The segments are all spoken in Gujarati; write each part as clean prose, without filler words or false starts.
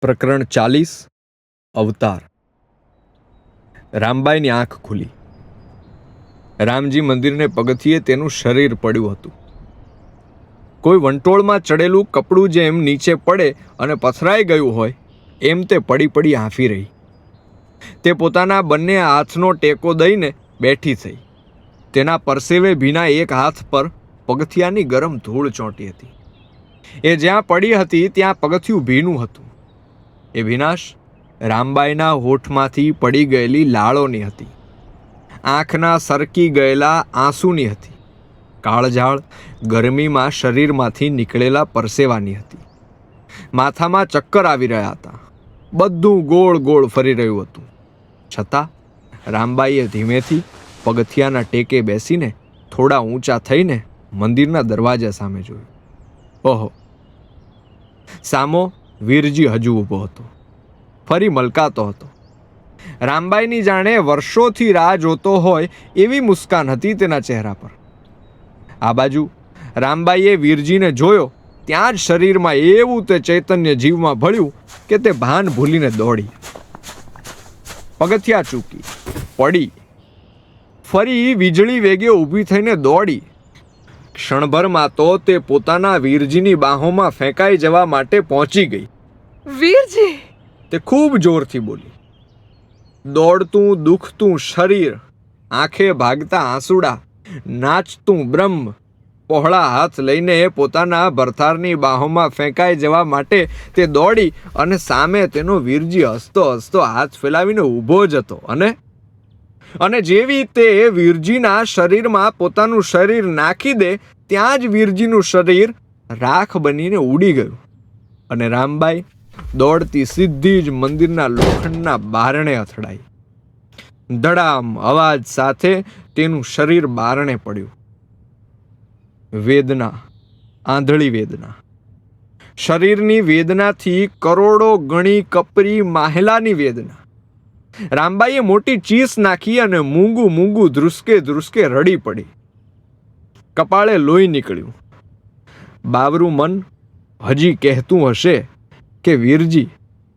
પ્રકરણ 40 અવતાર. રામબાઈની આંખ ખુલી. રામજી મંદિરને પગથિયે તેનું શરીર પડ્યું હતું. કોઈ વંટોળમાં ચડેલું કપડું જેમ નીચે પડે અને પથરાઈ ગયું હોય એમ તે પડી પડી હાંફી રહી. તે પોતાના બંને હાથનો ટેકો દઈને બેઠી થઈ. તેના પરસેવે ભીના એક હાથ પર પગથિયાની ગરમ ધૂળ ચોંટી હતી. એ જ્યાં પડી હતી ત્યાં પગથિયું ભીનું હતું. એ વિનાશ રામબાઈના હોઠમાંથી પડી ગયેલી લાળોની હતી. આંખના સરકી ગયેલા આંસુની હતી. કાળઝાળ ગરમીમાં શરીરમાંથી નીકળેલા પરસેવાની હતી. માથામાં ચક્કર આવી રહ્યા હતા. બધું ગોળ ગોળ ફરી રહ્યું હતું. છતાં રામબાઈએ ધીમેથી પગથિયાના ટેકે બેસીને થોડા ઊંચા થઈને મંદિરના દરવાજા સામે જોયું. ઓહો! સામો વીરજી હજુ ઊભો હતો. ફરી મલકાતો હતો. રામબાઈની જાણે વર્ષોથી રાહ જોતો હોય એવી મુસ્કાન હતી તેના ચહેરા પર. આ બાજુ રામબાઈએ વીરજીને જોયો ત્યાં જ શરીરમાં એવું તે ચૈતન્ય જીવમાં ભળ્યું કે તે ભાન ભૂલીને દોડી. પગથિયા ચૂકી, પડી, ફરી વીજળી વેગે ઊભી થઈને દોડી. ક્ષણભરમાં તો તે પોતાના વીરજીની બાહોમાં ફેંકાઈ જવા માટે પહોંચી ગઈ. વીરજી! તે ખૂબ જોરથી બોલી. દોડતું દુખતું શરીર, આંખે ભાગતા આંસુડા, નાચતું બ્રહ્મ, પહોળા હાથ લઈને પોતાના ભરથારની બાહોમાં ફેંકાઈ જવા માટે તે દોડી અને સામે તેનો વીરજી હસતો હસતો હાથ ફેલાવીને ઊભો જ હતો. અને જેવી તે વીરજીના શરીરમાં પોતાનું શરીર નાખી દે ત્યાં જ વીરજીનું શરીર રાખ બનીને ઉડી ગયું અને રામબાઈ દોડતી સીધી જ મંદિરના લોખંડના બારણે અથડાઈ. ધડામ અવાજ સાથે તેનું શરીર બારણે પડ્યું. વેદના, આંધળી વેદના. શરીરની વેદનાથી કરોડો ગણી કપરી માહેલાની વેદના. રામબાઈએ મોટી ચીસ નાખી અને મૂંગું મૂંગું ધ્રુસકે ધ્રુસકે રડી પડી. કપાળે લોહી નીકળ્યું. બાવરું મન હજી કહેતું હશે કે વીરજી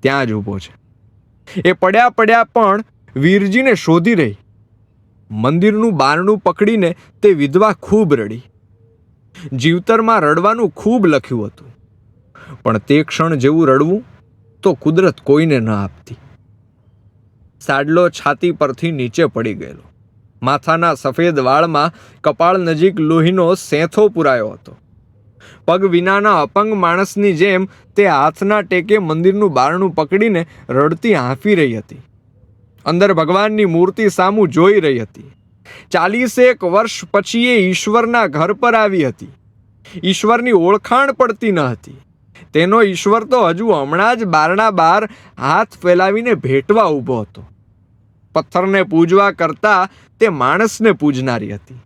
ત્યાં જ ઊભો છે. એ પડ્યા પડ્યા પણ વીરજીને શોધી રહી. મંદિરનું બારણું પકડીને તે વિધવા ખૂબ રડી. જીવતરમાં રડવાનું ખૂબ લખ્યું હતું, પણ તે ક્ષણ જેવું રડવું તો કુદરત કોઈને ન આપતી. સાડલો છાતી પરથી નીચે પડી ગયેલો. માથાના સફેદ વાળમાં કપાળ નજીક લોહીનો સેંથો પુરાયો હતો. પગ વિનાના અપંગ માણસની જેમ તે હાથના ટેકે મંદિરનું બારણું પકડીને રડતી હાંફી રહી હતી. અંદર ભગવાનની મૂર્તિ સામું જોઈ રહી હતી. 40 વર્ષ પછી એ ઈશ્વરના ઘર પર આવી હતી. ઈશ્વરની ઓળખાણ પડતી ન હતી. તેનો ઈશ્વર તો હજુ હમણાં જ બારણા બહાર હાથ ફેલાવીને ભેટવા ઊભો હતો. પથ્થરને પૂજવા કરતા તે માણસને પૂજનારી હતી.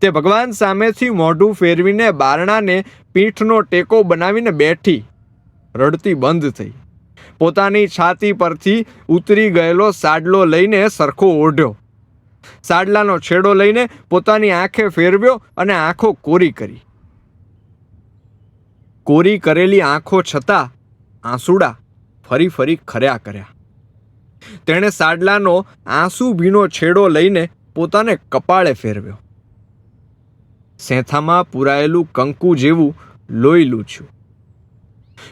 તે ભગવાન સામેથી મોઢું ફેરવીને બારણાને પીઠનો ટેકો બનાવીને બેઠી. રડતી બંધ થઈ. પોતાની છાતી પરથી ઉતરી ગયેલો સાડલો લઈને સરખો ઓઢ્યો. સાડલાનો છેડો લઈને પોતાની આંખે ફેરવ્યો અને આંખો કોરી કરી. કોરી કરેલી આંખો છતાં આંસુડા ફરી ફરી ખર્યા કર્યા. તેણે સાડલાનો આંસુ ભીનો છેડો લઈને પોતાને કપાળે ફેરવ્યો. સેંથામાં પુરાયેલું કંકુ જેવું લોહી લૂછ્યું.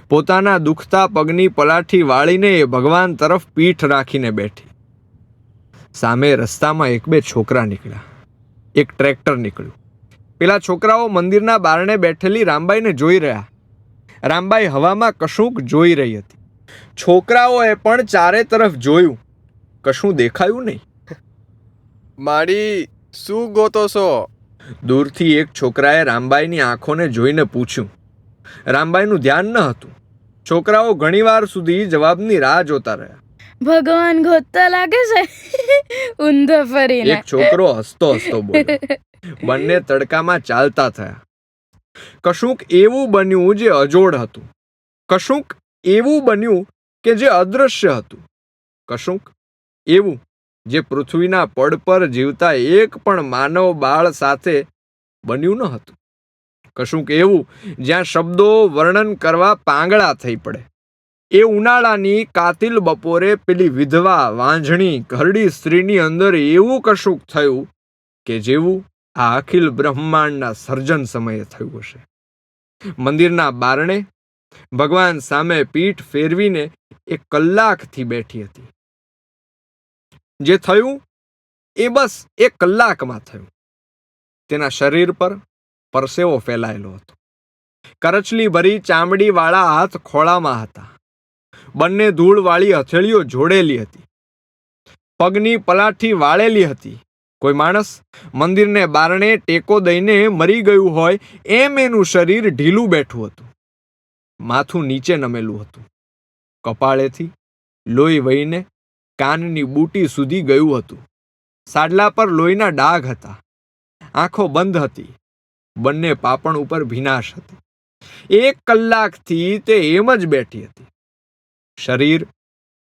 પોતાના દુખતા પગની પલાઠી વાળીને એ ભગવાન તરફ પીઠ રાખીને બેઠી. સામે રસ્તામાં એક બે છોકરા નીકળ્યા. એક ટ્રેક્ટર નીકળ્યું. પેલા છોકરાઓ મંદિરના બારણે બેઠેલી રામબાઈને જોઈ રહ્યા. રામબાઈ હવામાં કશુંક જોઈ રહી હતી. છોકરાઓએ પણ ચારે તરફ જોયું. કશું દેખાયું નહીં. મારી શું ગોતો છો? દૂરથી એક છોકરાએ રામબાઈની આંખોને જોઈને પૂછ્યું. રામબાઈનું ધ્યાન ન હતું. છોકરાઓ ઘણીવાર સુધી જવાબની રાહ જોતા રહ્યા. ભગવાન ગોતતા લાગે છે ઊંધો ફરીને. એક છોકરો હસતો હસતો બોલ્યો. બંને તડકામાં ચાલતા થયા. કશુંક એવું બન્યું જે અજોડ હતું. કશુંક એવું બન્યું કે જે અદૃશ્ય હતું. કશુંક એવું જે પૃથ્વીના પડ પર જીવતા એક પણ માનવ બાળ સાથે બન્યું ન હતું. કશુંક એવું જ્યાં શબ્દો વર્ણન કરવા પાંગળા થઈ પડે. એ ઉનાળાની કાતિલ બપોરે પેલી વિધવા વાંઝણી ઘરડી સ્ત્રીની અંદર એવું કશુંક થયું કે જેવું આ અખિલ બ્રહ્માંડના સર્જન સમયે થયું હશે. મંદિરના બારણે ભગવાન સામે પીઠ ફેરવીને એ કલાકથી બેઠી હતી. જે થયું એ બસ એક કલાકમાં થયું. તેના શરીર પર પરસેવો ફેલાયેલો હતો. કરચલી ભરી ચામડી વાળા હાથ ખોળામાં હતા. બંને ધૂળવાળી હથેળીઓ જોડેલી હતી. પગની પલાઠી વાળેલી હતી. કોઈ માણસ મંદિરને બારણે ટેકો દઈને મરી ગયું હોય એમ એનું શરીર ઢીલું બેઠું હતું. માથું નીચે નમેલું હતું. કપાળેથી લોહી વહીને કાનની બૂટી સુધી ગયું હતું. સાડલા પર લોહીના ડાઘ હતા. આંખો બંધ હતી. બંને પાપણ ઉપર ભીનાશ હતી. 1 કલાકથી તે એમ જ બેઠી હતી. શરીર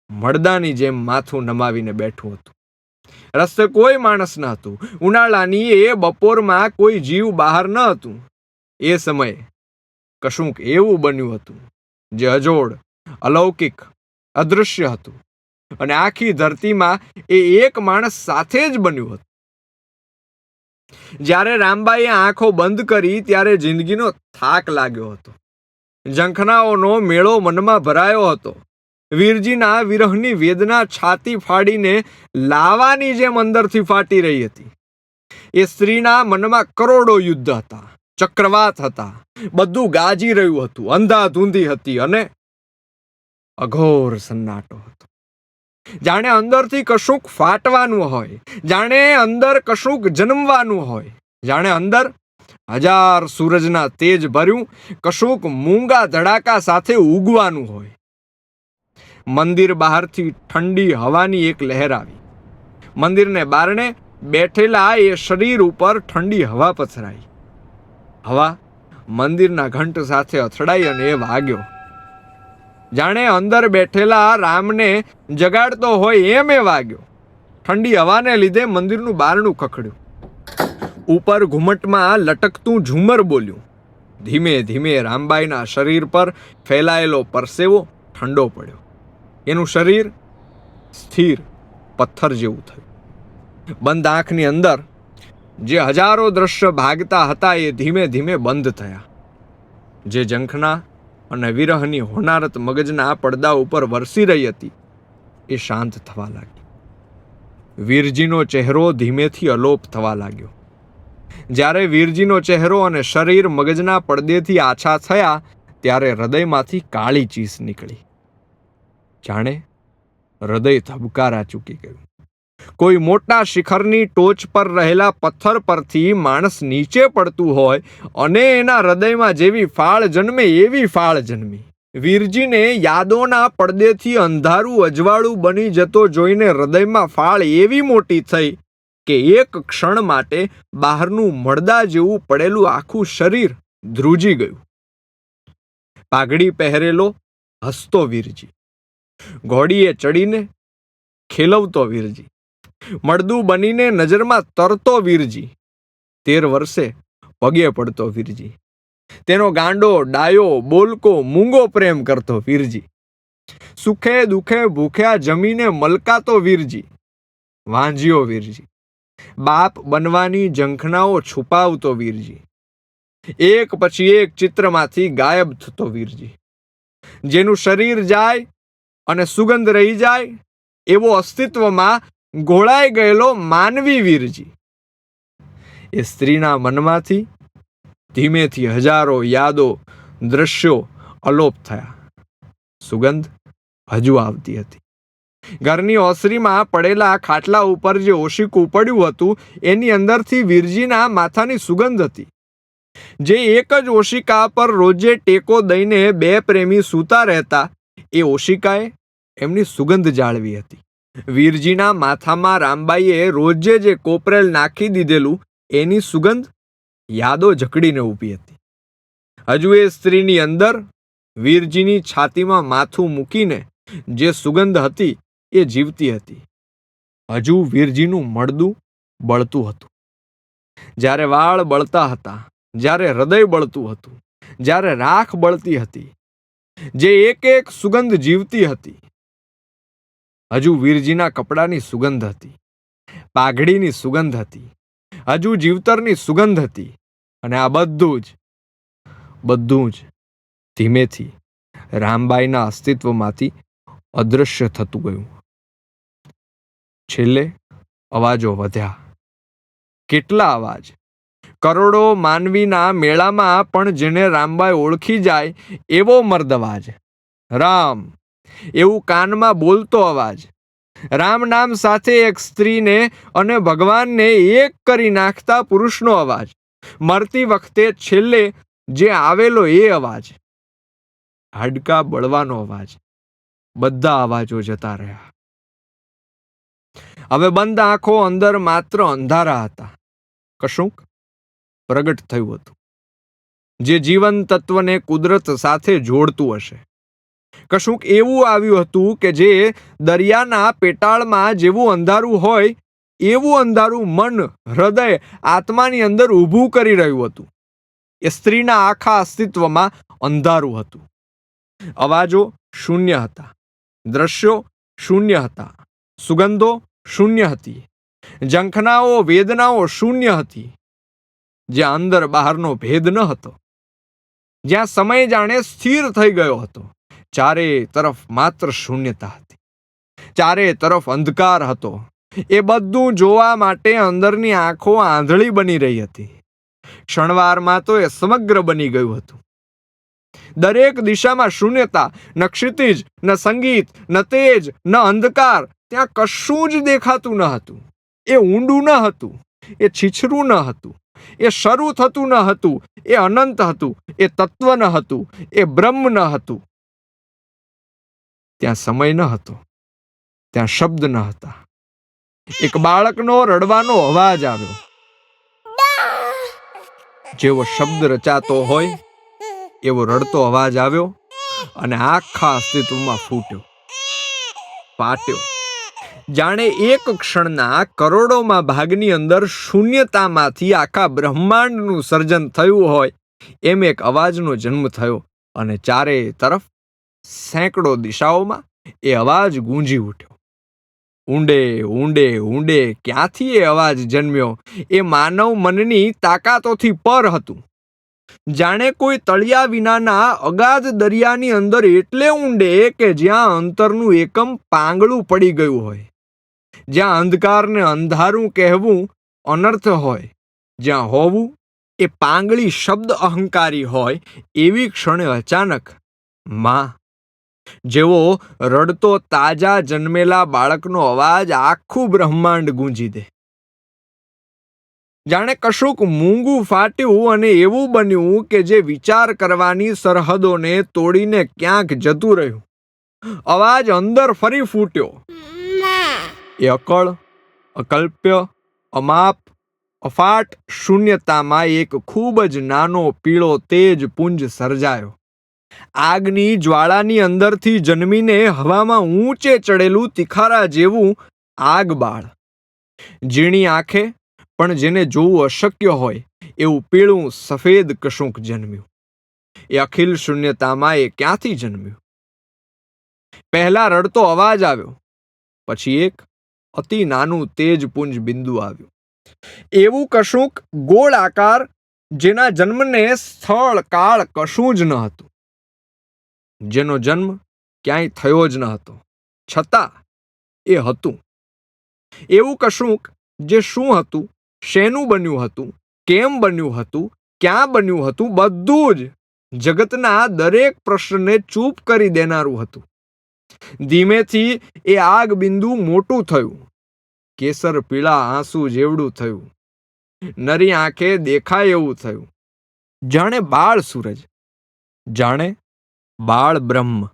મળદાની જેમ માથું નમાવીને બેઠું હતું. રસ્તે કોઈ માણસ ન હતું. ઉનાળાની એ બપોરમાં કોઈ જીવ બહાર ન હતું. એ સમયે કશુંક એવું બન્યું હતું જે અજોડ, અલૌકિક, અદૃશ્ય હતું અને આખી ધરતીમાં એ એક માણસ સાથે જ બન્યું હતું. જ્યારે રામબાઈએ આંખો બંધ કરી ત્યારે જિંદગીનો થાક લાગ્યો હતો. ઝંખનાઓનો મેળો મનમાં ભરાયો હતો. વીરજીના વિરહની વેદના છાતી ફાડીને લાવાની જેમ અંદરથી ફાટી રહી હતી. એ સ્ત્રીના મનમાં કરોડો યુદ્ધ હતા, ચક્રવાત હતા. બધું ગાજી રહ્યું હતું. અંધાધૂંધી હતી અને અઘોર સન્નાટો હતો. જાણે અંદરથી કશુંક ફાટવાનું હોય, જાણે અંદર કશુંક જન્મવાનું હોય, જાણે અંદર 1000 સૂરજના તેજ ભર્યું કશુંક મૂંગા ધડાકા સાથે ઉગવાનું હોય. મંદિર બહારથી ઠંડી હવાની એક લહેર આવી. મંદિરને બારણે બેઠેલા એ શરીર ઉપર ઠંડી હવા પથરાઈ. હવા મંદિરના ઘંટ સાથે અથડાઈ અને એ વાગ્યો. જાણે અંદર બેઠેલા રામને જગાડતો હોય એમ એ વાગ્યો. ઠંડી હવાને લીધે મંદિરનું બારણું ખખડ્યું. ઉપર ઘુમટમાં લટકતું ઝુમર બોલ્યું. ધીમે ધીમે રામબાઈના શરીર પર ફેલાયેલો પરસેવો ઠંડો પડ્યો. એનું શરીર સ્થિર પથ્થર જેવું થયું. બંધ આંખની અંદર જે હજારો દ્રશ્ય ભાગતા હતા એ ધીમે ધીમે બંધ થયા. જે ઝંખના અને વિરહની હોનારત મગજના પડદા ઉપર વરસી રહી હતી એ શાંત થવા લાગી. વીરજીનો ચહેરો ધીમેથી અલોપ થવા લાગ્યો. જ્યારે વીરજીનો ચહેરો અને શરીર મગજના પડદેથી આછા થયા ત્યારે હૃદયમાંથી કાળી ચીસ નીકળી. જાણે હૃદય ધબકારા ચૂકી ગયું. કોઈ મોટા શિખરની ટોચ પર રહેલા પથ્થર પરથી માણસ નીચે પડતું હોય અને એના હૃદયમાં જેવી ફાળ જન્મે એવી ફાળ જન્મી. વીરજીને યાદોના પડદેથી અંધારું અજવાળું બની જતો જોઈને હૃદયમાં ફાળ એવી મોટી થઈ કે એક ક્ષણ માટે બહારનું મળદા જેવું પડેલું આખું શરીર ધ્રુજી ગયું. પાઘડી પહેરેલો હસતો વીરજી, ઘોડીએ ચડીને ખેલવતો વીરજી, મળદું બનીને નજરમાં તરતો વીરજી, 13 વર્ષે પગે પડતો વીરજી, તેનો ગાંડો, ડાયો, બોલકો, મૂંગો પ્રેમ કરતો વીરજી, સુખે દુખે ભૂખ્યા જમીને મલકાતો વીરજી, વાંજ્યો વીરજી, બાપ બનવાની ઝંખનાઓ છુપાવતો વીરજી, એક પછી એક ચિત્રમાંથી ગાયબ થતો વીરજી, જેનું શરીર જાય અને સુગંધ રહી જાય એવો અસ્તિત્વમાં ઘોળાઈ ગયેલો માનવી વીરજી. એ સ્ત્રીના મનમાંથી ધીમેથી હજારો યાદો, દ્રશ્યો અલોપ થયા. સુગંધ હજુ આવતી હતી. ઘરની ઓસરીમાં પડેલા ખાટલા ઉપર જે ઓશિકું પડ્યું હતું એની અંદરથી વીરજીના માથાની સુગંધ હતી. જે એક જ ઓશિકા પર રોજે ટેકો દઈને 2 પ્રેમી સૂતા રહેતા એ ઓશિકાએ એમની સુગંધ જાળવી હતી. વીરજીના માથામાં રામબાઈએ રોજે જે કોપરેલ નાખી દીધેલું એની સુગંધ યાદો જકડીને ઊભી હતી. હજુ એ સ્ત્રીની અંદર વીરજીની છાતીમાં માથું મૂકીને જે સુગંધ હતી એ જીવતી હતી. હજુ વીરજીનું મળદું બળતું હતું. જ્યારે વાળ બળતા હતા, જ્યારે હૃદય બળતું હતું, જ્યારે રાખ બળતી હતી, જે એક એક સુગંધ જીવતી હતી. હજુ વીરજીના કપડાની સુગંધ હતી, પાઘડીની સુગંધ હતી, હજુ જીવતરની સુગંધ હતી. અને આ બધું જ ધીમેથી રામબાઈના અસ્તિત્વમાંથી અદૃશ્ય થતું ગયું. છેલ્લે અવાજો વધ્યા. કેટલા અવાજ! કરોડો માનવીના મેળામાં પણ જેને રામબાઈ ઓળખી જાય એવો મર્દ અવાજ. રામ એવું કાનમાં બોલતો અવાજ. રામ નામ સાથે એક સ્ત્રીને અને ભગવાનને એક કરી નાખતા પુરુષનો અવાજ. મરતી વખતે છેલ્લે જે આવેલો એ અવાજ. હાડકા બળવાનો અવાજ. બધા અવાજો જતા રહ્યા. હવે બંધ આંખો અંદર માત્ર અંધારા હતા. કશુંક પ્રગટ થયું હતું જે જીવન તત્વને કુદરત સાથે જોડતું હશે. કશુંક એવું આવ્યું હતું કે જે દરિયાના પેટાળમાં જેવું અંધારું હોય એવું અંધારું મન, હૃદય, આત્માની અંદર ઊભું કરી રહ્યું હતું. એ સ્ત્રીના આખા અસ્તિત્વમાં અંધારું હતું. અવાજો શૂન્ય હતા, દ્રશ્યો શૂન્ય હતા, સુગંધો શૂન્ય હતી, ઝંખનાઓ, વેદનાઓ શૂન્ય હતી. જ્યાં અંદર બહારનો ભેદ ન હતો, જ્યાં સમય જાણે સ્થિર થઈ ગયો હતો. ચારે તરફ માત્ર શૂન્યતા હતી, ચારે તરફ અંધકાર હતો. એ બધું જોવા માટે અંદરની આંખો આંધળી બની રહી હતી. ક્ષણવારમાં તો એ સમગ્ર બની ગયું હતું. દરેક દિશામાં શૂન્યતા. ન ક્ષિતિજ, ન સંગીત, ન તેજ, ન અંધકાર. ત્યાં કશું જ દેખાતું ન હતું. એ ઊંડું ન હતું, એ છીછરું ન હતું, એ શરૂ થતું ન હતું, એ અનંત હતું, એ તત્વ ન હતું, એ બ્રહ્મ ન હતું. ત્યાં સમય ન હતો, ત્યાં શબ્દ ન હતા. એક બાળકનો રડવાનો અવાજ આવ્યો. જેવો શબ્દ રચાતો હોય એવો રડતો અવાજ આવ્યો અને આખા અસ્તિત્વમાં ફાટ્યો. જાણે એક ક્ષણના કરોડોમાં ભાગની અંદર શૂન્યતામાંથી આખા બ્રહ્માંડનું સર્જન થયું હોય એમ એક અવાજનો જન્મ થયો. અને ચારે તરફ સેંકડો દિશાઓમાં એ અવાજ ગૂંજી ઉઠ્યો. ઊંડે ઊંડે ઊંડે ક્યાંથી એ અવાજ જન્મ્યો એ માનવ મનની તાકાતોથી પર હતું. જાણે કોઈ તળિયા વિનાના અગાધ દરિયાની અંદર એટલે ઊંડે કે જ્યાં અંતરનું એકમ પાંગળું પડી ગયું હોય, જ્યાં અંધકારને અંધારું કહેવું અનર્થ હોય, જ્યાં હોવું એ પાંગળી શબ્દ અહંકારી હોય, એવી ક્ષણે અચાનક માં જેવો રડતો તાજા જન્મેલા બાળકનો અવાજ આખું બ્રહ્માંડ ગૂંજી દે. જાણે કશુંક મૂંગું ફાટ્યું અને એવું બન્યું કે જે વિચાર કરવાની સરહદોને તોડીને ક્યાંક જતું રહ્યું. અવાજ અંદર ફરી ફૂટ્યો. એ અકળ, અકલ્પ્ય, અમાપ, અફાટ શૂન્યતામાં એક ખૂબ જ નાનો પીળો તેજ પુંજ સર્જાયો. આગની જ્વાળાની અંદરથી જન્મીને હવામાં ઊંચે ચડેલું તિખારા જેવું આગબાળ. ઝીણી આંખે પણ જેને જોવું અશક્ય હોય એવું પીળું સફેદ કશુંક જન્મ્યું. એ અખિલ શૂન્યતામાં એ ક્યાંથી જન્મ્યું? પહેલા રડતો અવાજ આવ્યો, પછી એક અતિ નાનું તેજપુંજ બિંદુ આવ્યું. એવું કશુંક ગોળ આકાર જેના જન્મને સ્થળ કાળ કશું જ ન હતું, જેનો જન્મ ક્યાંય થયો જ ન હતો, છતાં એ હતું. એવું કશુંક જે શું હતું, શેનું બન્યું હતું, કેમ બન્યું હતું, ક્યાં બન્યું હતું, બધું જ જગતના દરેક પ્રશ્નને ચૂપ કરી દેનારું હતું. ધીમેથી એ આગ બિંદુ મોટું થયું, કેસર પીળા આંસુ જેવડું થયું, નરી આંખે દેખાય એવું થયું. જાણે બાળ સૂરજ, જાણે બાળ બ્રહ્મ,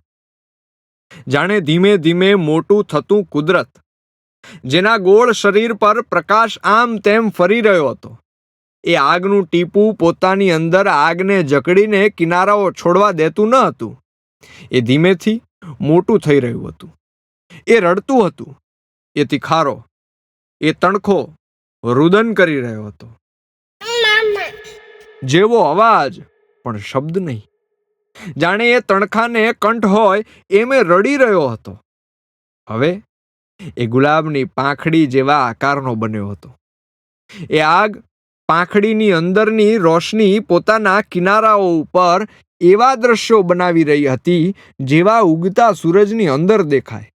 જાણે ધીમે ધીમે મોટું થતું કુદરત, જેના ગોળ શરીર પર પ્રકાશ આમ તેમ ફરી રહ્યો હતો. એ આગનું ટીપું પોતાની અંદર આગને જકડીને કિનારાઓ છોડવા દેતું ન હતું. એ ધીમેથી મોટું થઈ રહ્યું હતું. એ રડતું હતું. એ તિખારો, એ તણખો રુદન કરી રહ્યો હતો. જેવો અવાજ પણ શબ્દ નહીં. જાણે એ તણખાને કંઠ હોય એમ એ રડી રહ્યો હતો. હવે એ ગુલાબની પાંખડી જેવા આકારનો બન્યો હતો. એ આગ પાંખડીની અંદરની રોશની પોતાના કિનારાઓ ઉપર એવા દ્રશ્યો બનાવી રહી હતી જેવા ઉગતા સૂરજની અંદર દેખાય.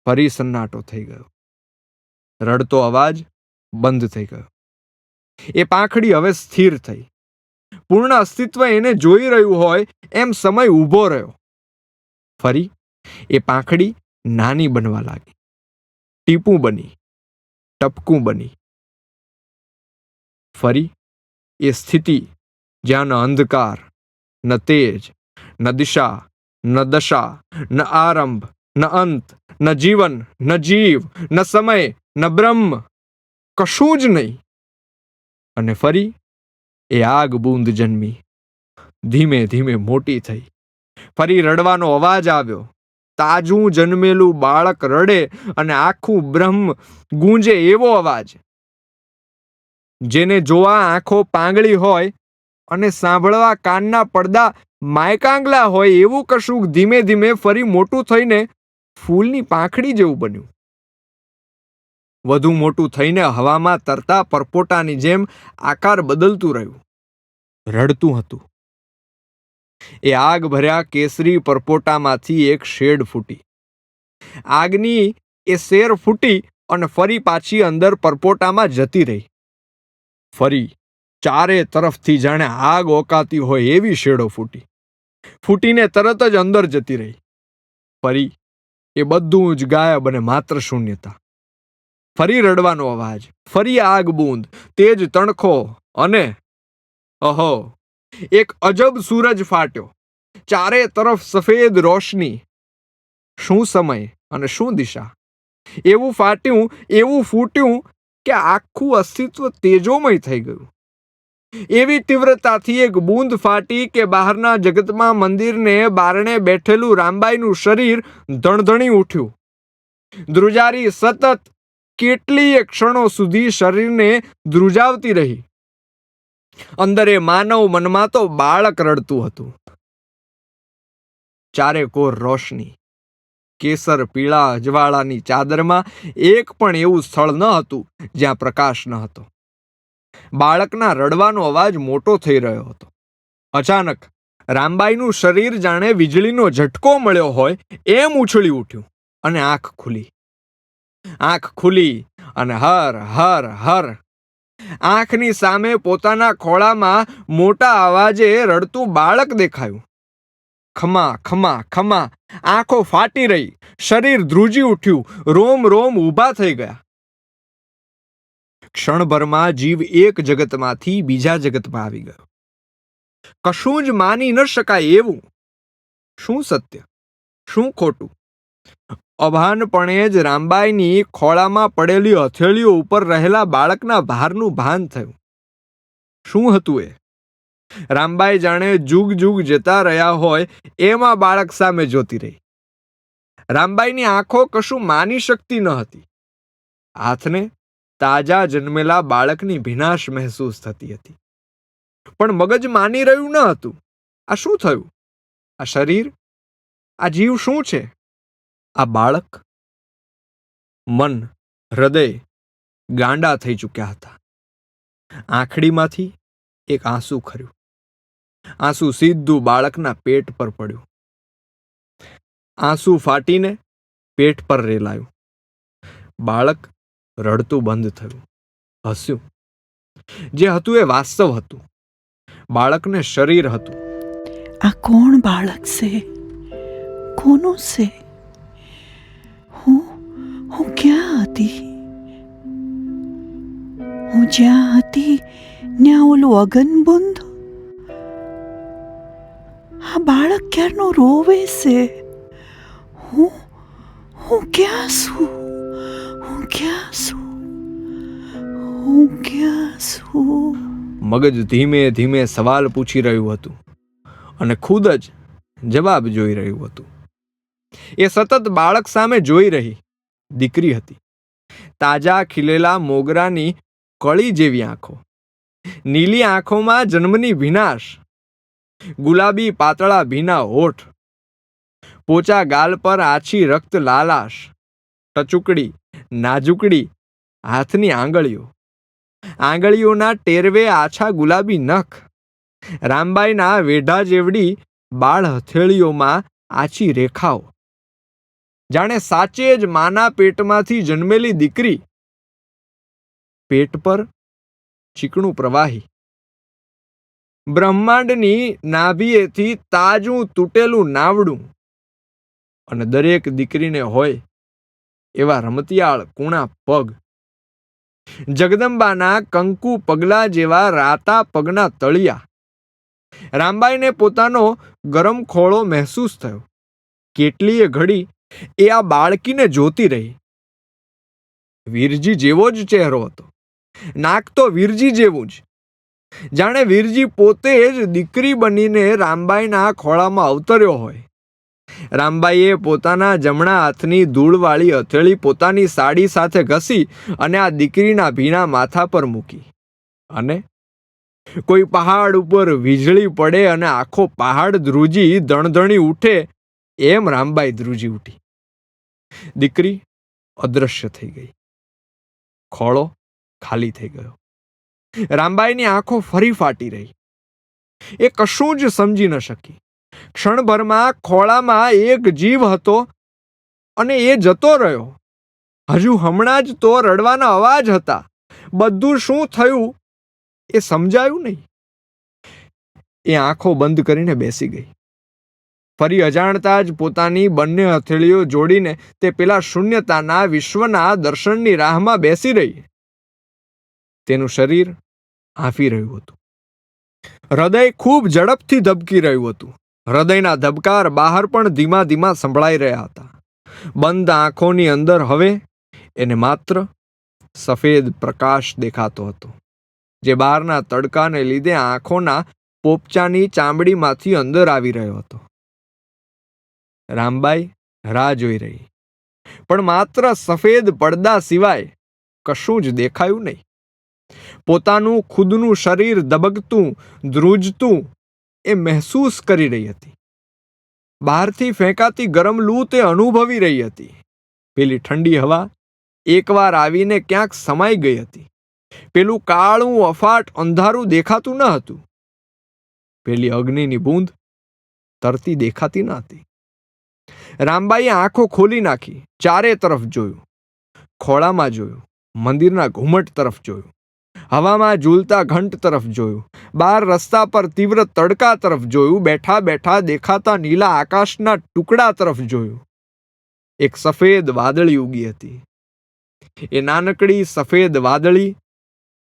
ફરી સન્નાટો થઈ ગયો. રડતો અવાજ બંધ થઈ ગયો. એ પાંખડી હવે સ્થિર થઈ. પૂર્ણ અસ્તિત્વ એને જોઈ રહ્યું હોય એમ સમય ઊભો રહ્યો. ફરી એ પાંખડી નાની બનવા લાગી. ટીપું બની, ટપકું બની. ફરી એ સ્થિતિ જ્યાં ન અંધકાર, ન તેજ, ન દિશા, ન દશા, ન આરંભ, ન અંત, ન જીવન, ન જીવ, ન સમય, ન બ્રહ્મ, કશું જ નહીં. અને ફરી એ આગ બૂંદ જન્મી. ધીમે ધીમે મોટી થઈ. ફરી રડવાનો અવાજ આવ્યો. તાજું જન્મેલું બાળક રડે અને આખું બ્રહ્મ ગૂંજે એવો અવાજ. જેને જોવા આંખો પાંગળી હોય અને સાંભળવા કાનના પડદા માયકાંગલા હોય એવું કશુંક ધીમે ધીમે ફરી મોટું થઈને ફૂલની પાંખડી જેવું બન્યું. વધુ મોટું થઈને હવામાં તરતા પરપોટાની જેમ આકાર બદલતું રહ્યું. રડતું હતું. એ આગ ભર્યા કેસરી પરપોટામાંથી એક શેડ ફૂટી. આગની એ શેર ફૂટી અને ફરી પાછી અંદર પરપોટામાં જતી રહી. ફરી ચારે તરફથી જાણે આગ ઓકાતી હોય એવી શેડો ફૂટી. ફૂટીને તરત જ અંદર જતી રહી. ફરી એ બધું જ ગાયબ અને માત્ર શૂન્યતા. ફરી રડવાનો અવાજ, ફરી આગ બૂંદ, તેજ તણખો અને અહો, એક અજબ સૂરજ ફાટ્યો. ચારે તરફ સફેદ રોશની. શું સમય અને શું દિશા. એવું ફાટ્યું, એવું ફૂટ્યું કે આખું અસ્તિત્વ તેજોમય થઈ ગયું. એવી તીવ્રતાથી એક બૂંદ ફાટી કે બહારના જગતમાં મંદિરને બારણે બેઠેલું રામબાઈનું શરીર ધણધણી ઉઠ્યું. ધ્રુજારી સતત કેટલીય ક્ષણો સુધી શરીરને ધ્રુજાવતી રહી. અંદર એ માનવ મનમાં તો બાળક રડતું હતું. ચારે કોર રોશની. કેસર પીળા અજવાળાની ચાદરમાં એક પણ એવું સ્થળ ન હતું જ્યાં પ્રકાશ ન હતો. બાળકના રડવાનો અવાજ મોટો થઈ રહ્યો હતો. અચાનક રામબાઈનું શરીર જાણે વીજળીનો ઝટકો મળ્યો હોય એમ ઉછળી ઉઠ્યું અને આંખ ખુલી. આંખ ખુલી અને હર હર હર. આંખની સામે પોતાના ખોળામાં મોટા અવાજે રડતું બાળક દેખાયું. ખમા ખમા ખમા. આંખો ફાટી રહી. શરીર ધ્રુજી ઉઠ્યું. રોમ રોમ ઊભા થઈ ગયા. ક્ષણભરમાં જીવ એક જગતમાંથી બીજા જગતમાં આવી ગયો. કશું જ માની ન શકાય એવું. શું સત્ય, શું ખોટું. અભાનપણે જ રામબાઈની ખોળામાં પડેલી હથેળીઓ ઉપર રહેલા બાળકના ભારનું ભાન થયું. શું હતું એ? રામબાઈ જાણે જુગ જુગ જતા રહ્યા હોય એમાં બાળક સામે જોતી રહી. રામબાઈની આંખો કશું માની શકતી ન હતી. હાથને તાજા જન્મેલા બાળકની ભીનાશ મહેસૂસ થતી હતી. પણ મગજ માની રહ્યું ન હતું. આ શું થયું? આ શરીર, આ જીવ શું છે? આ બાળક? મન, હૃદય ગાંડા થઈ ચૂક્યા હતા. આંખડીમાંથી એક આંસુ ખર્યું. આંસુ સીધું બાળકના પેટ પર પડ્યું. આંસુ ફાટીને પેટ પર રેલાયું. બાળક રડતું બંધ થયું. હસ્યું. જે હતું એ વાસ્તવ હતું. બાળકને શરીર હતું. આ કોણ બાળક છે? કોનું છે? હું ક્યાં હતી? હું જ્યાં હતી ત્યાં ઓલું અગનબુંદ. આ બાળક ક્યારનો રોવે છે. હું ક્યાં છું? હું ક્યાં છું? હું ક્યાં છું? મગજ ધીમે ધીમે સવાલ પૂછી રહ્યું હતું અને ખુદ જ જવાબ જોઈ રહ્યું હતું. એ સતત બાળક સામે જોઈ રહી. દીકરી હતી. તાજા ખીલેલા મોગરાની કળી જેવી આંખો. નીલી આંખોમાં જન્મની ભીનાશ. ગુલાબી પાતળા ભીના હોઠ, પોચા ગાલ પર આછી રક્ત લાલાશ, ટચુકડી નાજુકડી હાથની આંગળીઓના ટેરવે આછા ગુલાબી નખ, રામબાઈના વેઢા જેવડી બાળ હથેળીઓમાં આછી રેખાઓ, જાણે સાચે જ માના પેટમાંથી જન્મેલી દીકરી. પેટ પર ચીકણું પ્રવાહી, બ્રહ્માંડની નાભીએથી તાજું તૂટેલું નાવડું, અને દરેક દીકરીને હોય એવા રમતિયાળ કૂણા પગ, જગદંબાના કંકુ પગલા જેવા રાતા પગના તળિયા. રામબાઈને પોતાનો ગરમ ખોળો મહેસૂસ થયો. કેટલીય ઘડી એ આ બાળકીને જોતી રહી. વીરજી જેવો જ ચહેરો હતો, નાક તો વીરજી જેવું જ, જાણે વીરજી પોતે જ દીકરી બનીને રામબાઈના ખોળામાં અવતર્યો હોય. રામબાઈએ પોતાના જમણા હાથની ધૂળવાળી હથેળી પોતાની સાડી સાથે ઘસી અને આ દીકરીના ભીના માથા પર મૂકી. અને કોઈ પહાડ ઉપર વીજળી પડે અને આખો પહાડ ધ્રુજી ધણધણી ઉઠે એમ રામબાઈ ધ્રુજી ઉઠી. દીકરી અદૃશ્ય થઈ ગઈ. ખોળો ખાલી થઈ ગયો. રામબાઈની આંખો ફરી ફાટી રહી. એ કશું જ સમજી ન શકી. ક્ષણભરમાં ખોળામાં એક જીવ હતો અને એ જતો રહ્યો. હજુ હમણાં જ તો રડવાના અવાજ હતા. બધું શું થયું એ સમજાયું નહીં. એ આંખો બંધ કરીને બેસી ગઈ. ફરી અજાણતા જ પોતાની બંને હથેળીઓ જોડીને તે પેલા શૂન્યતાના વિશ્વના દર્શનની રાહમાં બેસી રહી. તેનું શરીર હાંફી રહ્યું હતું. હૃદય ખૂબ ઝડપથી ધબકી રહ્યું હતું. હૃદયના ધબકાર બહાર પણ ધીમા ધીમા સંભળાઈ રહ્યા હતા. બંધ આંખોની અંદર હવે એને માત્ર સફેદ પ્રકાશ દેખાતો હતો, જે બહારના તડકાને લીધે આંખોના પોપચાની ચામડીમાંથી અંદર આવી રહ્યો હતો. રામબાઈ રાહ જોઈ રહી, પણ માત્ર સફેદ પડદા સિવાય કશું જ દેખાયું નહીં. પોતાનું ખુદનું શરીર ધબકતું ધ્રુજતું એ મહેસૂસ કરી રહી હતી. બહારથી ફેંકાતી ગરમ લૂ તે અનુભવી રહી હતી. પેલી ઠંડી હવા એકવાર આવીને ક્યાંક સમાઈ ગઈ હતી. પેલું કાળું અફાટ અંધારું દેખાતું ન હતું. પેલી અગ્નિની બૂંદ તરતી દેખાતી ન હતી. રામબાઈએ આંખો ખોલી નાખી. ચારે તરફ જોયું. ખોળામાં જોયું. મંદિરના ઘુમટ તરફ જોયું. હવામાં ઝૂલતા ઘંટ તરફ જોયું. બહાર રસ્તા પર તીવ્ર તડકા તરફ જોયું. બેઠા બેઠા દેખાતા નીલા આકાશના ટુકડા તરફ જોયું. એક સફેદ વાદળી ઉગી હતી. એ નાનકડી સફેદ વાદળી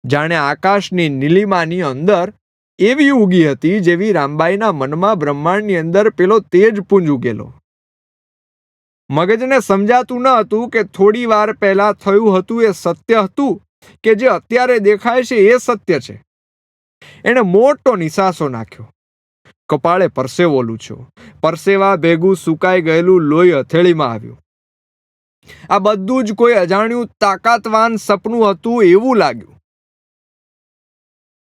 જાણે આકાશની નીલિમાની અંદર એવી ઉગી હતી જેવી રામબાઈના મનમાં બ્રહ્માંડની અંદર પેલો તેજપુંજ ઉગેલો. મગજને સમજાતું ન હતું કે થોડી વાર પહેલા થયું હતું એ સત્ય હતું કે જે અત્યારે દેખાય છે એ સત્ય છે. એણે મોટો નિસાસો નાખ્યો. કપાળે પરસેવો લૂછ્યો. પરસેવા ભેગું સુકાઈ ગયેલું લોહી હથેળીમાં આવ્યું. આ બધું જ કોઈ અજાણ્યું તાકાતવાન સપનું હતું એવું લાગ્યું.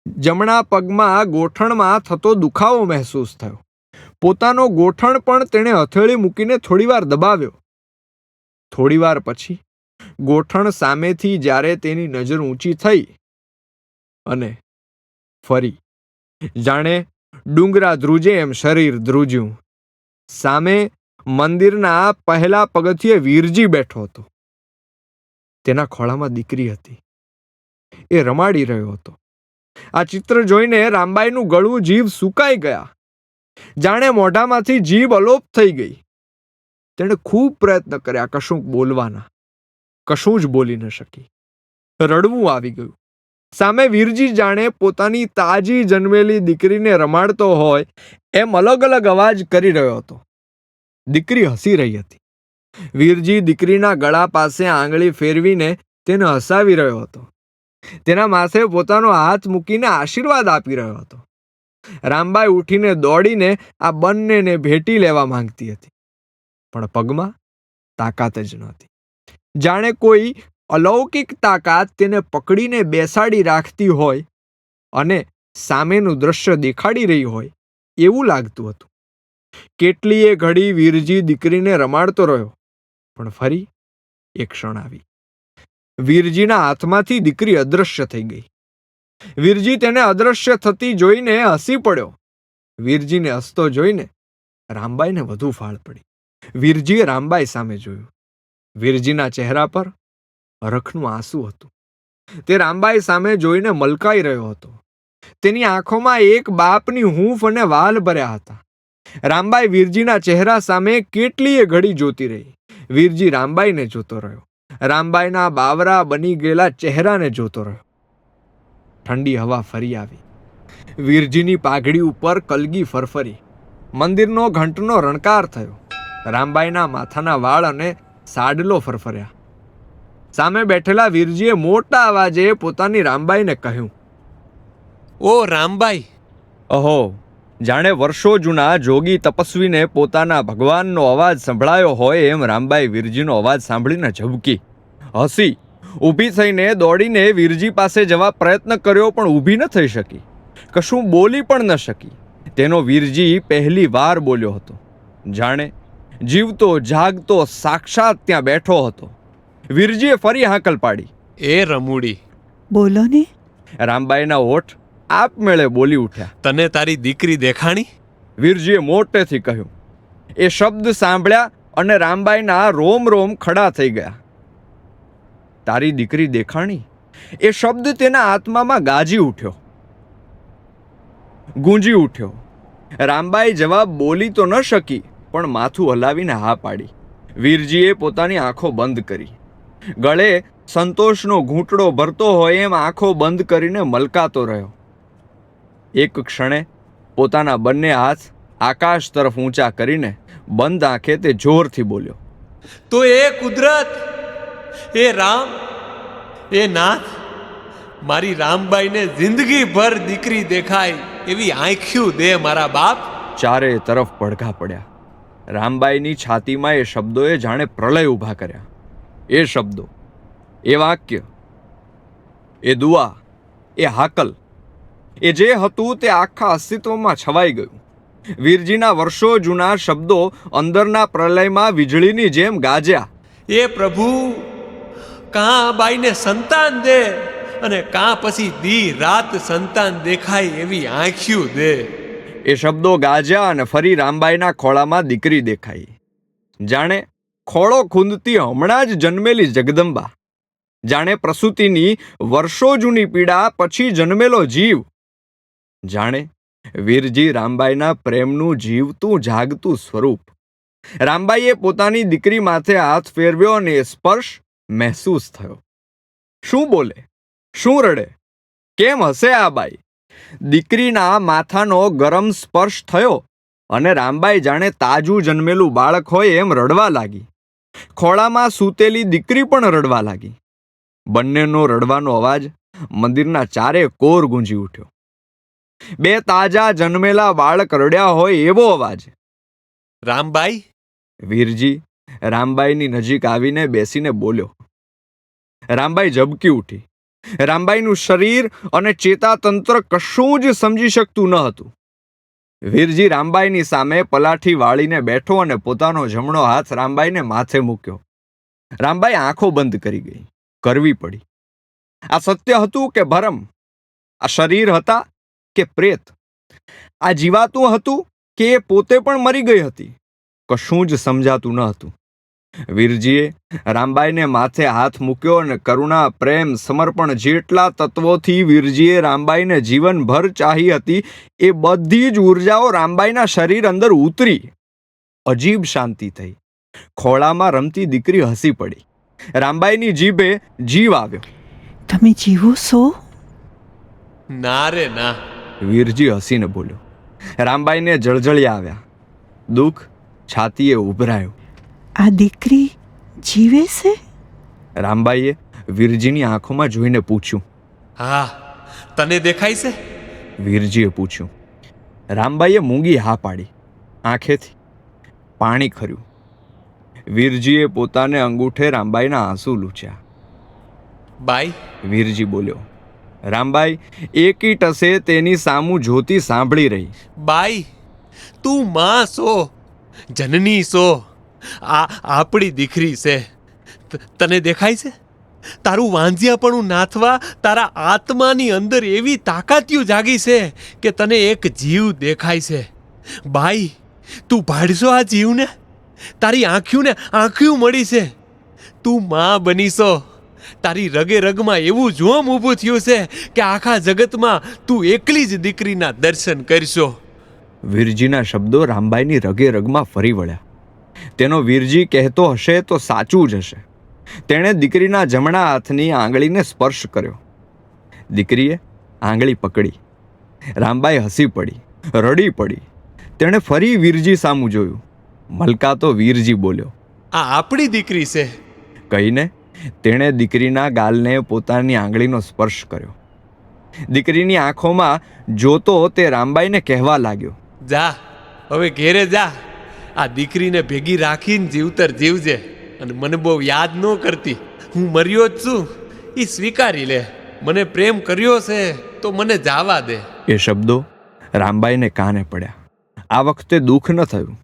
જમણા પગમાં ગોઠણમાં થતો દુખાવો મહેસૂસ થયો. પોતાનો ગોઠણ પણ તેણે હથેળી મૂકીને થોડીવાર દબાવ્યો. થોડીવાર પછી ગોઠણ સામેથી જ્યારે તેની નજર ઊંચી થઈ અને ફરી જાણે ડુંગરા ધ્રુજે એમ શરીર ધ્રુજ્યું. સામે મંદિરના પહેલા પગથિયે વીરજી બેઠો હતો. તેના ખોળામાં દીકરી હતી. એ રમાડી રહ્યો હતો. આ ચિત્ર જોઈને રામબાઈનું ગળું જીભ સુકાઈ ગયા. જાણે મોઢામાંથી જીભ અલોપ થઈ ગઈ. તેણે ખૂબ પ્રયત્ન કર્યા કશું બોલવાના. કશું જ બોલી ન શકી. રડવું આવી ગયું. સામે વીરજી જાણે પોતાની તાજી જન્મેલી દીકરીને રમાડતો હોય એમ અલગ અલગ અવાજ કરી રહ્યો હતો. દીકરી હસી રહી હતી. વીરજી દીકરીના ગળા પાસે આંગળી ફેરવીને તેને હસાવી રહ્યો હતો. તેના માથે પોતાનો હાથ મૂકીને આશીર્વાદ આપી રહ્યો હતો. રામબાઈ ઉઠીને દોડીને આ બંનેને ભેટી લેવા માંગતી હતી, પણ પગમાં તાકાત જ નહોતી. જાણે કોઈ અલૌકિક તાકાત તેને પકડીને બેસાડી રાખતી હોય અને સામેનું દ્રશ્ય દેખાડી રહી હોય એવું લાગતું હતું. કેટલીય ઘડી વીરજી દીકરીને રમાડતો રહ્યો, પણ ફરી એક ક્ષણ આવી. વીરજીના હાથમાંથી દીકરી અદૃશ્ય થઈ ગઈ. વીરજી તેને અદૃશ્ય થતી જોઈને હસી પડ્યો. વીરજીને હસતો જોઈને રામબાઈને વધુ ફાળ પડી. વીરજીએ રામબાઈ સામે જોયું. વીરજીના ચહેરા પર હરખનું આંસુ હતું. તે રામબાઈ સામે જોઈને મલકાઈ રહ્યો હતો. તેની આંખોમાં એક બાપની હૂંફ અને વાલ ભર્યા હતા. રામબાઈ વીરજીના ચહેરા સામે કેટલીય ઘડી જોતી રહી. વીરજી રામબાઈને જોતો રહ્યો. રામબાઈના બાવરા બની ગયેલા ચહેરાને જોતો રહ્યો. ઠંડી હવા ફરી આવી. વીરજીની પાઘડી ઉપર કલગી ફરફરી. મંદિરનો ઘંટનો રણકાર થયો. રામબાઈના માથાના વાળ અને સાડલો ફરફર્યા. સામે બેઠેલા વીરજીએ મોટા અવાજે પોતાની રામબાઈને કહ્યું, ઓ રામબાઈ! અહો, જાણે વર્ષો જૂના જોગી તપસ્વીને પોતાના ભગવાનનો અવાજ સંભળાયો હોય એમ રામબાઈ વીરજીનો અવાજ સાંભળીને ઝબકી, હસી. ઊભી થઈને દોડીને વીરજી પાસે જવા પ્રયત્ન કર્યો, પણ ઊભી ન થઈ શકી. કશું બોલી પણ ન શકી. તેનો વીરજી પહેલી વાર બોલ્યો હતો. જાણે જીવતો જાગતો સાક્ષાત ત્યાં બેઠો હતો. વીરજીએ ફરી હાકલ પાડી, એ રમૂડી! બોલો ને. રામબાઈના હોઠ આપમેળે બોલી ઉઠ્યા. તને તારી દીકરી દેખાણી? વીરજીએ મોટેથી કહ્યું. એ શબ્દ સાંભળ્યા અને રામબાઈના રોમ રોમ ખડા થઈ ગયા. તારી દીકરી દેખાણી? એ શબ્દ તેના આત્મામાં ગાજી ઉઠ્યો, ગૂંજી ઉઠ્યો. રામબાઈ જવાબ બોલી તો ન શકી, પણ માથું હલાવીને હા પાડી. વીરજીએ પોતાની આંખો બંધ કરી. ગળે સંતોષનો ઘૂંટડો ભરતો હોય એમ આંખો બંધ કરીને મલકાતો રહ્યો. એક ક્ષણે પોતાના બંને હાથ આકાશ તરફ ઊંચા કરીને બંધ આંખે તે જોરથી બોલ્યો, તો એ કુદરત, એ રામ, એ નાથ, મારી રામબાઈને જિંદગીભર દીકરી દેખાય એવી આંખ્યું દે મારા બાપ. ચારે તરફ પડઘા પડ્યા. રામબાઈની છાતીમાં એ શબ્દોએ જાણે પ્રલય ઊભા કર્યા. એ શબ્દો, એ વાક્ય, એ દુઆ, એ હાકલ, એ જે હતું તે આખા અસ્તિત્વમાં છવાઈ ગયું. વીરજીના વર્ષો જૂના શબ્દો અંદરના પ્રલયમાં વીજળીની જેમ ગાજ્યા. એ પ્રભુ, કાં બાઈને સંતાન દે અને કાં પછી દી રાત સંતાન દેખાય એવી આંખ્યું દે. એ શબ્દો ગાજ્યા અને ફરી રામબાઈના ખોળામાં દીકરી દેખાઈ. જાણે ખોળો ખૂંદતી હમણાં જ જન્મેલી જગદંબા. જાણે પ્રસૂતિની વર્ષો જૂની પીડા પછી જન્મેલો જીવ. જાણે વીરજી રામબાઈના પ્રેમનું જીવતું જાગતું સ્વરૂપ. રામબાઈએ પોતાની દીકરી માથે હાથ ફેરવ્યો અને એ સ્પર્શ મહેસૂસ થયો. શું બોલે, શું રડે, કેમ હસે આ બાઈ? દીકરીના માથાનો ગરમ સ્પર્શ થયો અને રામબાઈ જાણે તાજું જન્મેલું બાળક હોય એમ રડવા લાગી. ખોળામાં સૂતેલી દીકરી પણ રડવા લાગી. બંનેનો રડવાનો અવાજ મંદિરના ચારે કોર ગુંજી ઉઠ્યો. બે તાજા જન્મેલા બાળક રડ્યા હોય એવો અવાજ. રામબાઈ! વીરજી રામબાઈની નજીક આવીને બેસીને બોલ્યો. રામબાઈ ઝબકી ઉઠી. રામબાઈનું શરીર અને ચેતાતંત્ર કશું જ સમજી શકતું ન હતું. વીરજી રામબાઈની સામે પલાઠી વાળીને બેઠો અને પોતાનો જમણો હાથ રામબાઈને માથે મૂક્યો. રામબાઈ આંખો બંધ કરી ગઈ. કરવી પડી. આ સત્ય હતું કે ભરમ? આ શરીર હતા કે પ્રેત? આ જીવાતું હતું કે એ પોતે પણ મરી ગઈ હતી? કશું જ સમજાતું ન હતું. વીરજીએ રામબાઈને માથે હાથ મૂક્યો અને કરુણા, પ્રેમ, સમર્પણ જેટલા તત્વોથી વીરજીએ રામબાઈને જીવનભર ચાહી હતી એ બધી જ ઉર્જાઓ રામબાઈના શરીર અંદર ઉતરી. અજીબ શાંતિ થઈ. ખોળામાં રમતી દીકરી હસી પડી. રામબાઈની જીભે જીવ આવ્યો. તમે જીવો છો? ના રે ના. વીરજી હસીને બોલ્યો. રામબાઈને જળજળિયા આવ્યા. દુઃખ છાતીએ ઉભરાયું. આ દીકરી જીવે છે? રામબાઈએ વીરજીની આંખોમાં જોઈને પૂછ્યું. હા, તને દેખાય છે? વીરજીએ પૂછ્યું. રામબાઈએ મૂંગી હા પાડી. આંખેથી પાણી ખર્યું. વીરજીએ પોતાને અંગૂઠે રામબાઈના આંસુ લૂછ્યા. બાઈ! વીરજી બોલ્યો. રામબાઈ એકી ટસે તેની સામું જોતી સાંભળી રહી. બાઈ! તું માં છો, જનની છો. આ આપણી દીકરી છે. તને દેખાય છે? તારું વાંઝિયાપણું નાથવા તારા આત્માની અંદર એવી તાકાતિયું જાગી છે કે તને એક જીવ દેખાય છે. બાઈ, તું ભાડશો આ જીવને. તારી આંખ્યું મળી છે. તું માં બનીશો. તારી રગે રગમાં એવું જોમ ઊભું થયું છે કે આખા જગતમાં તું એકલી જ દીકરીના દર્શન કરશો. વીરજીના શબ્દો રામબાઈની રગે રગમાં ફરી વળ્યા. તેનો વીરજી કહેતો હશે તો સાચું જ હશે. તેણે દીકરીના જમણા હાથની આંગળીને સ્પર્શ કર્યો. દીકરીએ આંગળી પકડી. રામબાઈ હસી પડી, રડી પડી. તેણે ફરી વીરજી સામું જોયું. મલકાતો વીરજી બોલ્યો, આ આપણી દીકરી છે. કહીને તેણે દીકરીના ગાલને પોતાની આંગળીનો સ્પર્શ કર્યો. દીકરીની આંખોમાં જોતો તે રામબાઈને કહેવા લાગ્યો, જા, હવે ઘેરે જા. આ દીકરીને ભેગી રાખીને જીવતર જીવજે. અને મને બહુ યાદ ન કરતી. હું મર્યો જ છું એ સ્વીકારી લે. મને પ્રેમ કર્યો છે તો મને જાવા દે. એ શબ્દો રામબાઈને કાને પડ્યા. આ વખતે દુઃખ ન થયું.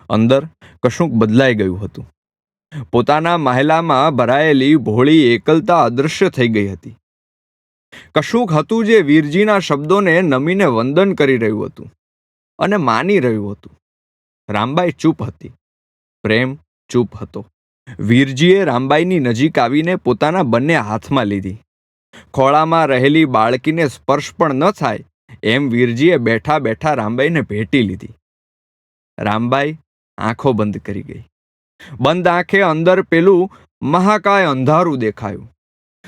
અંદર કશુંક બદલાઈ ગયું હતું. પોતાના મહેલામાં ભરાયેલી ભોળી એકલતા અદૃશ્ય થઈ ગઈ હતી. કશુંક હતું જે વીરજીના શબ્દોને નમીને વંદન કરી રહ્યું હતું અને માની રહ્યું હતું. રામબાઈ ચૂપ હતી. પ્રેમ ચૂપ હતો. વીરજીએ રામબાઈની નજીક આવીને પોતાના બંને હાથમાં લીધી. ખોળામાં રહેલી બાળકીને સ્પર્શ પણ ન થાય એમ વીરજીએ બેઠા બેઠા રામબાઈને ભેટી લીધી. રામબાઈ આંખો બંધ કરી ગઈ. બંધ આંખે અંદર પેલું મહાકાય અંધારું દેખાયું.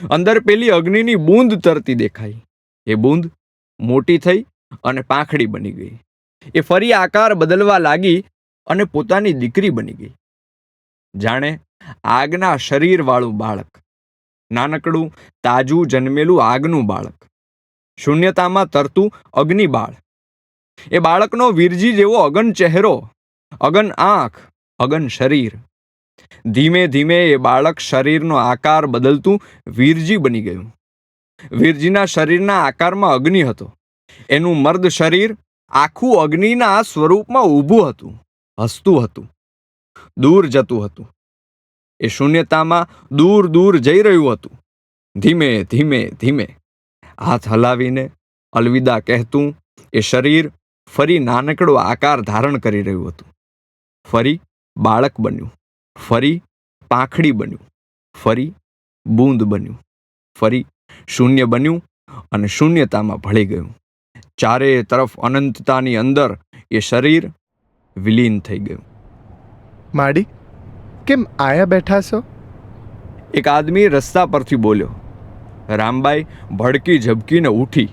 અંદર પેલી અગ્નિની બૂંદ તરતી દેખાઈ. એ બૂંદ મોટી થઈ અને પાંખડી બની ગઈ. એ ફરી આકાર બદલવા લાગી અને પોતાની દીકરી બની ગઈ. જાણે આગના શરીરવાળું બાળક, નાનકડું તાજું જન્મેલું આગનું બાળક, શૂન્યતામાં તરતું અગ્નિ બાળ. એ બાળકનો વીરજી જેવો અગન ચહેરો, અગન આંખ, અગન શરીર. ધીમે ધીમે એ બાળક શરીરનો આકાર બદલતું વીરજી બની ગયું. વીરજીના શરીરના આકારમાં અગ્નિ હતો. એનું મર્દ શરીર આખું અગ્નિના સ્વરૂપમાં ઊભું હતું, હસતું હતું, દૂર જતું હતું. એ શૂન્યતામાં દૂર દૂર જઈ રહ્યું હતું. ધીમે ધીમે ધીમે હાથ હલાવીને અલવિદા કહેતું એ શરીર ફરી નાનકડો આકાર ધારણ કરી રહ્યું હતું. ફરી બાળક બન્યું, ફરી પાંખડી બન્યું, ફરી બૂંદ બન્યું, ફરી શૂન્ય બન્યું અને શૂન્યતામાં ભળી ગયું. ચારે તરફ અનંતતાની અંદર એ શરીર વિલીન થઈ ગયું. માડી, કેમ આયા બેઠા છો? એક આદમી રસ્તા પરથી બોલ્યો. રામબાઈ ભડકી ઝબકીને ઉઠી.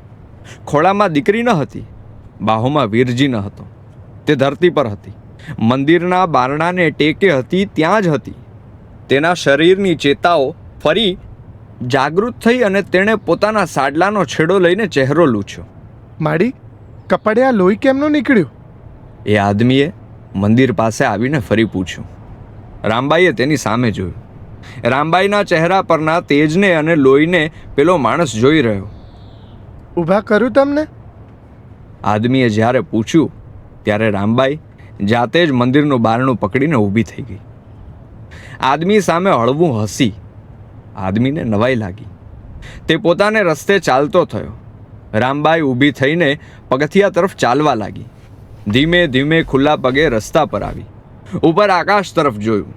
ખોળામાં દીકરી ન હતી, બાહોમાં વીરજી ન હતો. તે ધરતી પર હતી. મંદિરના બારણાને ટેકે હતી ત્યાં જ હતી. તેના શરીરની ચેતાઓ ફરી જાગૃત થઈ અને તેણે પોતાના સાડલાનો છેડો લઈને ચહેરો લૂછ્યો. માડી, કપડે આ લોહી કેમનું નીકળ્યું? એ આદમીએ મંદિર પાસે આવીને ફરી પૂછ્યું. રામબાઈએ તેની સામે જોયું. રામબાઈના ચહેરા પરના તેજને અને લોહીને પેલો માણસ જોઈ રહ્યો. ઊભા કરું તમને? આદમીએ જ્યારે પૂછ્યું ત્યારે રામબાઈ જાતે જ મંદિરનું બારણું પકડીને ઊભી થઈ ગઈ. આદમી સામે હળવું હસી. આદમીને નવાઈ લાગી. તે પોતાને રસ્તે ચાલતો થયો. રામબાઈ ઊભી થઈને પગથિયા તરફ ચાલવા લાગી. ધીમે ધીમે ખુલ્લા પગે રસ્તા પર આવી. ઉપર આકાશ તરફ જોયું.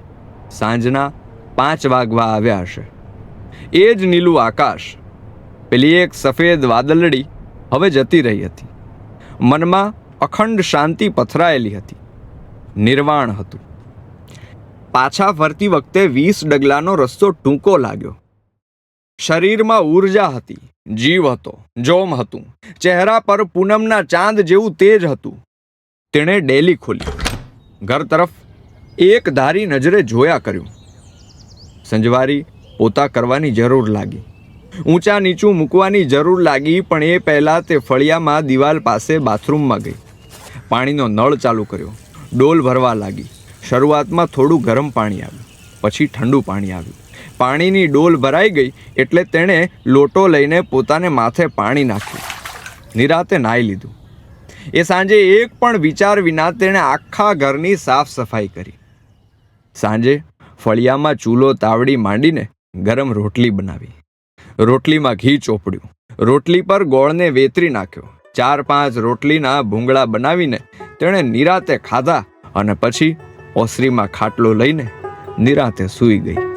સાંજના 5 વાગવા આવ્યા હશે. એ જ નીલું આકાશ. પેલી એક સફેદ વાદળડી હવે જતી રહી હતી. મનમાં અખંડ શાંતિ પથરાયેલી હતી. નિર્વાણ હતું. પાછા ફરતી વખતે 20 ડગલાનો રસ્તો ટૂંકો લાગ્યો. શરીરમાં ઊર્જા હતી, જીવ હતો, જોમ હતું. ચહેરા પર પૂનમના ચાંદ જેવું તેજ હતું. તેણે ડેલી ખોલી. ઘર તરફ એક ધારી નજરે જોયા કર્યું. સંજવારી પોતા કરવાની જરૂર લાગી. ઊંચા નીચું મૂકવાની જરૂર લાગી, પણ એ પહેલાં તે ફળિયામાં દિવાલ પાસે બાથરૂમમાં ગઈ. પાણીનો નળ ચાલુ કર્યો. ડોલ ભરવા લાગી. શરૂઆતમાં થોડું ગરમ પાણી આવ્યું, પછી ઠંડુ પાણી આવ્યું. પાણીની ડોલ ભરાઈ ગઈ એટલે તેણે લોટો લઈને પોતાને માથે પાણી નાખ્યું. નિરાતે નાહી લીધું. એ સાંજે એક પણ વિચાર વિના તેણે આખા ઘરની સાફ સફાઈ કરી. સાંજે ફળિયામાં ચૂલો તાવડી માંડીને ગરમ રોટલી બનાવી. રોટલીમાં ઘી ચોપડ્યું. રોટલી પર ગોળને વેતરી નાખ્યો. 4-5 રોટલીના ભૂંગળા બનાવીને તેણે નિરાતે ખાધા અને પછી ઓસરીમાં ખાટલો લઈને નિરાતે સૂઈ ગઈ.